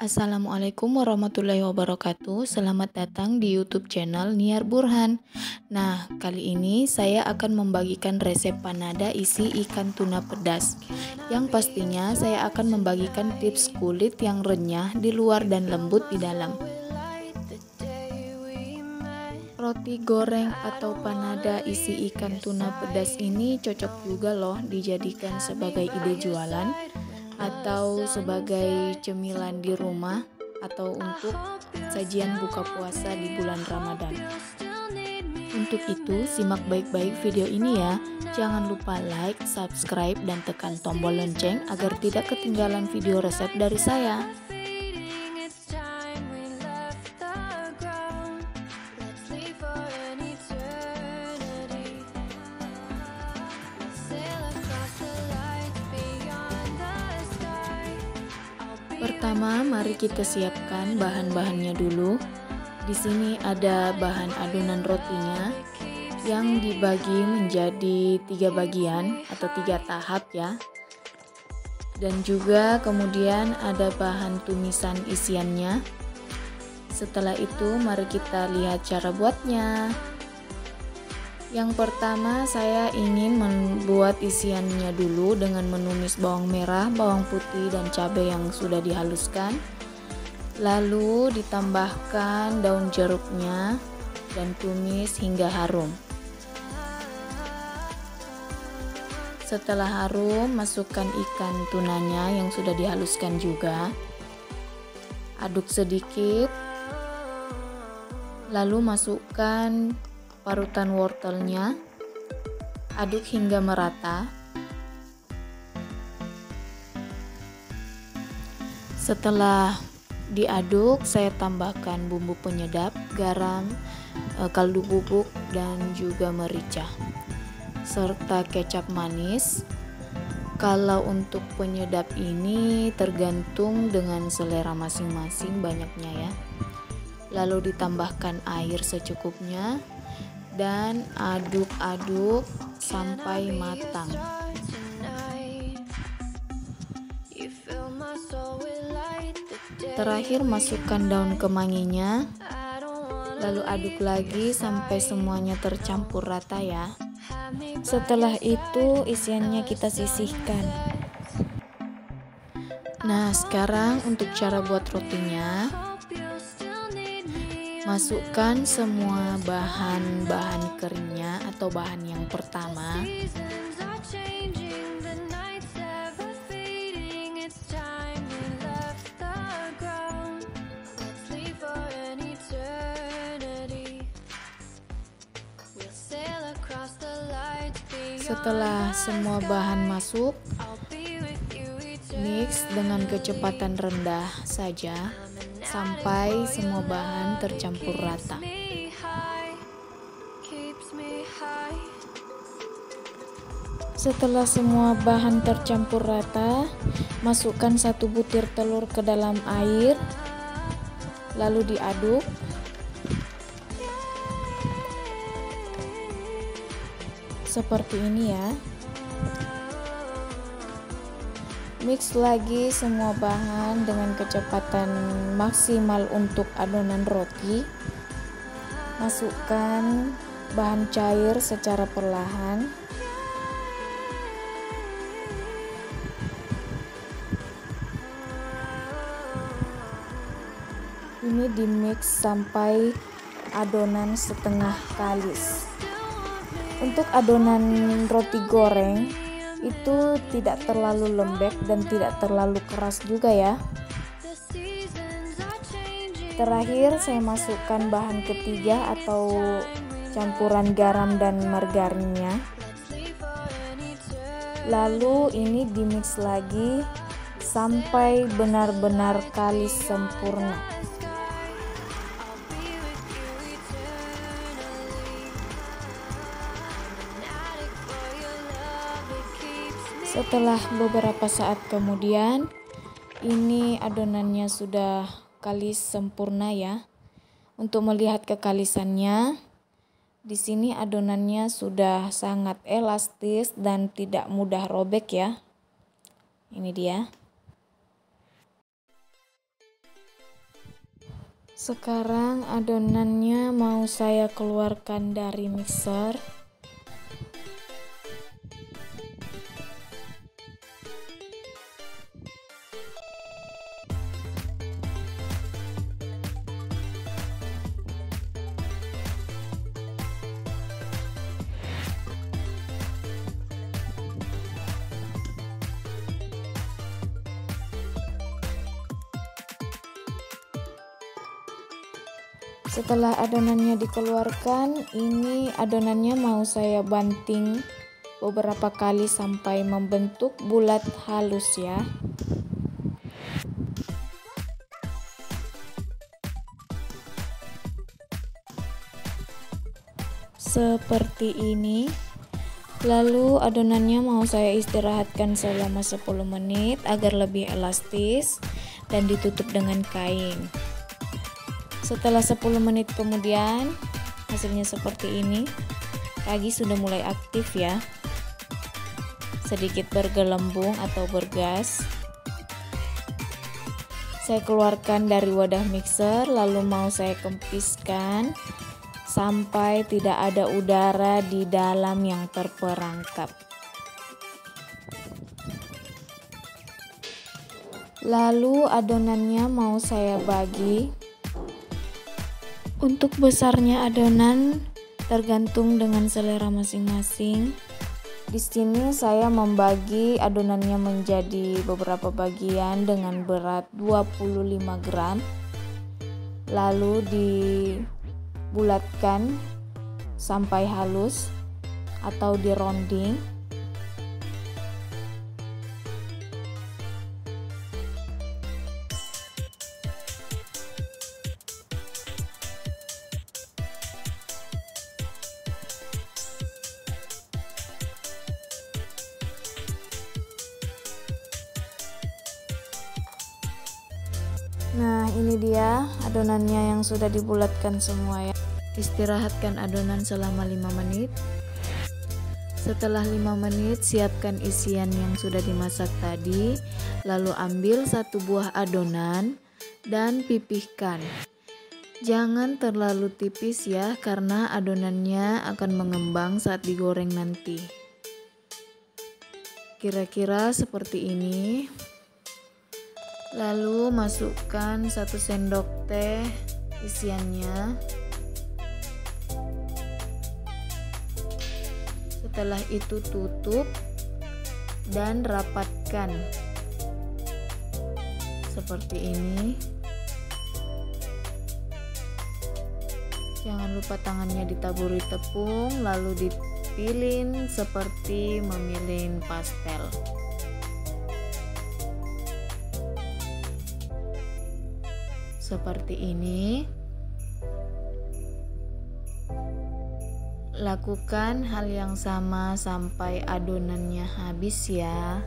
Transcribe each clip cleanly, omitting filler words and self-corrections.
Assalamualaikum warahmatullahi wabarakatuh. Selamat datang di YouTube channel Niar Burhan. Nah, kali ini saya akan membagikan resep panada isi ikan tuna pedas. Yang pastinya saya akan membagikan tips kulit yang renyah di luar dan lembut di dalam. Roti goreng atau panada isi ikan tuna pedas ini cocok juga loh dijadikan sebagai ide jualan atau sebagai cemilan di rumah atau untuk sajian buka puasa di bulan Ramadan. Untuk itu, simak baik-baik video ini ya. Jangan lupa like, subscribe, dan tekan tombol lonceng agar tidak ketinggalan video resep dari saya. Pertama, mari kita siapkan bahan-bahannya dulu. Di sini ada bahan adonan rotinya yang dibagi menjadi 3 bagian atau 3 tahap ya. Dan juga kemudian ada bahan tumisan isiannya. Setelah itu, mari kita lihat cara buatnya. Yang pertama, saya ingin membuat isiannya dulu dengan menumis bawang merah, bawang putih, dan cabai yang sudah dihaluskan. Lalu ditambahkan daun jeruknya dan tumis hingga harum. Setelah harum, masukkan ikan tunanya yang sudah dihaluskan juga. Aduk sedikit. Lalu masukkan parutan wortelnya, aduk hingga merata. Setelah diaduk, saya tambahkan bumbu penyedap, garam, kaldu bubuk, dan juga merica, serta kecap manis. Kalau untuk penyedap ini tergantung dengan selera masing-masing banyaknya ya. Lalu ditambahkan air secukupnya dan aduk-aduk sampai matang. Terakhir masukkan daun kemanginya, lalu aduk lagi sampai semuanya tercampur rata ya. Setelah itu isiannya kita sisihkan. Nah, sekarang untuk cara buat rotinya. Masukkan semua bahan-bahan keringnya atau bahan yang pertama. Setelah semua bahan masuk, mix dengan kecepatan rendah saja sampai semua bahan tercampur rata. Setelah semua bahan tercampur rata, masukkan 1 butir telur ke dalam air, lalu diaduk. Seperti ini ya. Mix lagi semua bahan dengan kecepatan maksimal untuk adonan roti. Masukkan bahan cair secara perlahan. Ini dimix sampai adonan setengah kalis. Untuk adonan roti goreng itu tidak terlalu lembek dan tidak terlalu keras juga ya. Terakhir saya masukkan bahan ketiga atau campuran garam dan margarinnya. Lalu ini dimix lagi sampai benar-benar kalis sempurna. Setelah beberapa saat kemudian, ini adonannya sudah kalis sempurna ya. Untuk melihat kekalisannya, di sini adonannya sudah sangat elastis dan tidak mudah robek ya. Ini dia. Sekarang adonannya mau saya keluarkan dari mixer. Setelah adonannya dikeluarkan, ini adonannya mau saya banting beberapa kali sampai membentuk bulat halus ya. Seperti ini. Lalu adonannya mau saya istirahatkan selama 10 menit agar lebih elastis dan ditutup dengan kain. Setelah 10 menit kemudian, hasilnya seperti ini. Ragi sudah mulai aktif ya, sedikit bergelembung atau bergas. Saya keluarkan dari wadah mixer, lalu mau saya kempiskan sampai tidak ada udara di dalam yang terperangkap. Lalu adonannya mau saya bagi. Untuk besarnya adonan tergantung dengan selera masing-masing. Di sini saya membagi adonannya menjadi beberapa bagian dengan berat 25 gram. Lalu dibulatkan sampai halus atau di rounding. Nah, ini dia adonannya yang sudah dibulatkan semua ya. Istirahatkan adonan selama 5 menit. Setelah 5 menit, siapkan isian yang sudah dimasak tadi. Lalu ambil 1 buah adonan dan pipihkan. Jangan terlalu tipis ya, karena adonannya akan mengembang saat digoreng nanti. Kira-kira seperti ini. Lalu masukkan 1 sendok teh isiannya. Setelah itu tutup dan rapatkan seperti ini. Jangan lupa tangannya ditaburi tepung, lalu dipilin seperti memilin pastel. Seperti ini. Lakukan hal yang sama sampai adonannya habis ya.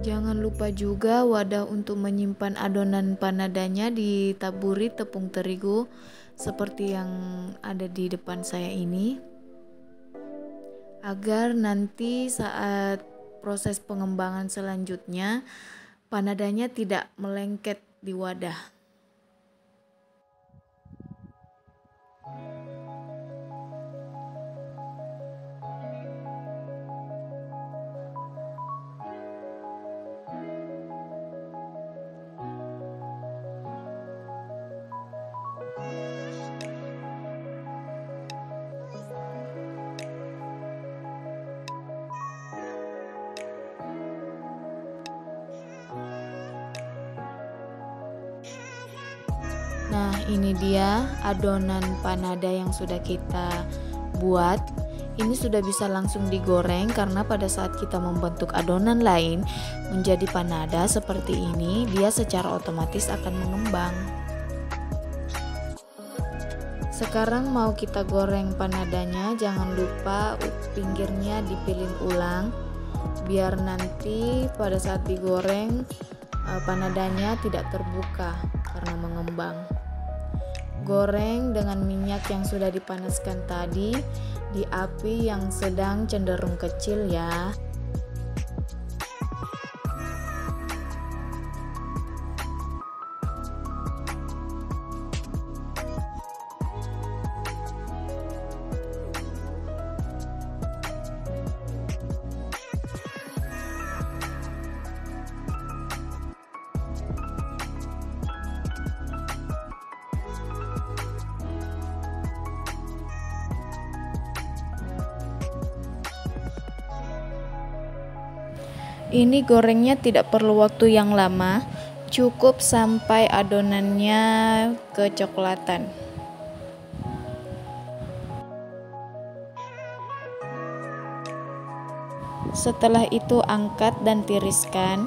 Jangan lupa juga wadah untuk menyimpan adonan panadanya ditaburi tepung terigu seperti yang ada di depan saya ini, agar nanti saat proses pengembangan selanjutnya panadanya tidak melengket di wadah. Nah, ini dia adonan panada yang sudah kita buat. Ini sudah bisa langsung digoreng karena pada saat kita membentuk adonan lain menjadi panada seperti ini, dia secara otomatis akan mengembang. Sekarang mau kita goreng panadanya, jangan lupa pinggirnya dipilin ulang biar nanti pada saat digoreng panadanya tidak terbuka karena mengembang. Goreng dengan minyak yang sudah dipanaskan tadi di api yang sedang cenderung kecil ya. Ini gorengnya tidak perlu waktu yang lama, cukup sampai adonannya kecoklatan. Setelah itu angkat dan tiriskan.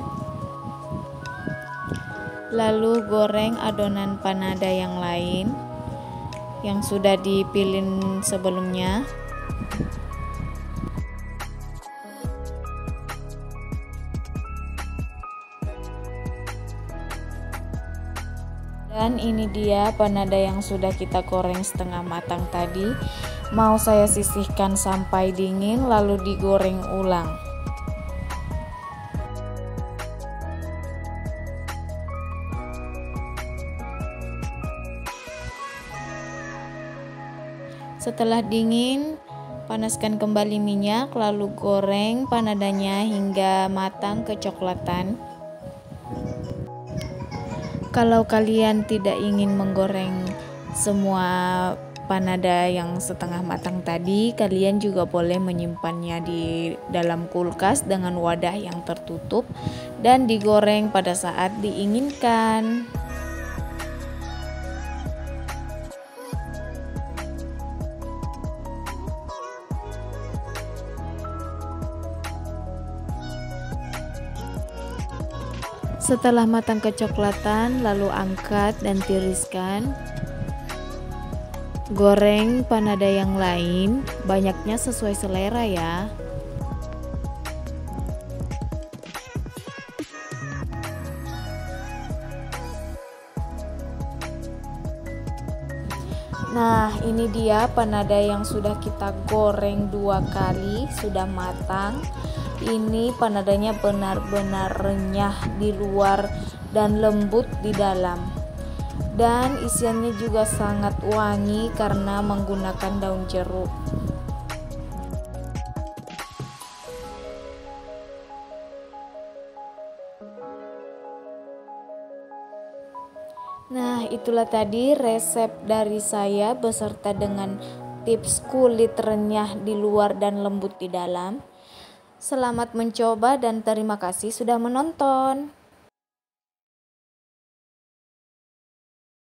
Lalu goreng adonan panada yang lain yang sudah dipilin sebelumnya. Dan ini dia panada yang sudah kita goreng setengah matang tadi. Mau saya sisihkan sampai dingin lalu digoreng ulang. Setelah dingin, panaskan kembali minyak lalu goreng panadanya hingga matang kecoklatan. Kalau kalian tidak ingin menggoreng semua panada yang setengah matang tadi, kalian juga boleh menyimpannya di dalam kulkas dengan wadah yang tertutup dan digoreng pada saat diinginkan. Setelah matang kecoklatan, lalu angkat dan tiriskan. Goreng panada yang lain, banyaknya sesuai selera ya. Nah, ini dia panada yang sudah kita goreng 2 kali, sudah matang. Ini panadanya benar-benar renyah di luar dan lembut di dalam. Dan isiannya juga sangat wangi karena menggunakan daun jeruk. Nah, itulah tadi resep dari saya beserta dengan tips kulit renyah di luar dan lembut di dalam. Selamat mencoba dan terima kasih sudah menonton.